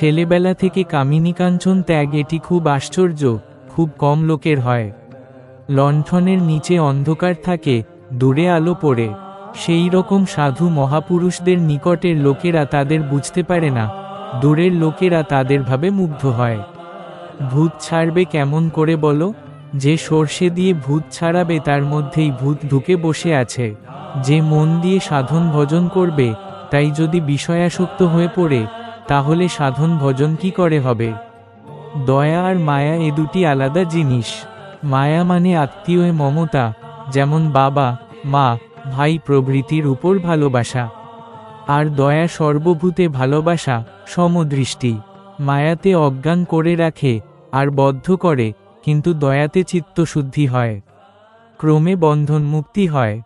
ছেলেবেলা থেকে কামিনী কাঞ্চন ত্যাগ এটি খুব আশ্চর্য, খুব কম লোকের হয়। লণ্ঠনের নিচে অন্ধকার থাকে, দূরে আলো পড়ে। সেই রকম সাধু মহাপুরুষদের নিকটের লোকেরা তাদের বুঝতে পারে না, দূরের লোকেরা তাদের ভাবে মুগ্ধ হয়। ভূত ছাড়বে কেমন করে বলো? যে সর্ষে দিয়ে ভূত ছাড়াবে তার মধ্যেই ভূত ঢুকে বসে আছে। যে মন দিয়ে সাধন ভজন করবে, তাই যদি বিষয়াসক্ত হয়ে পড়ে, তাহলে সাধন ভজন কি করে হবে? দয়া আর মায়া এ দুটি আলাদা জিনিস। মায়া মানে আত্মীয় মমতা, যেমন বাবা, মা, ভাই প্রভৃতির উপর ভালোবাসা। আর দয়া সর্বভূতে ভালোবাসা, সমদৃষ্টি। মায়াতে অজ্ঞান করে রাখে আর বদ্ধ করে, কিন্তু দয়াতে চিত্তশুদ্ধি হয়, ক্রমে বন্ধন মুক্তি হয়।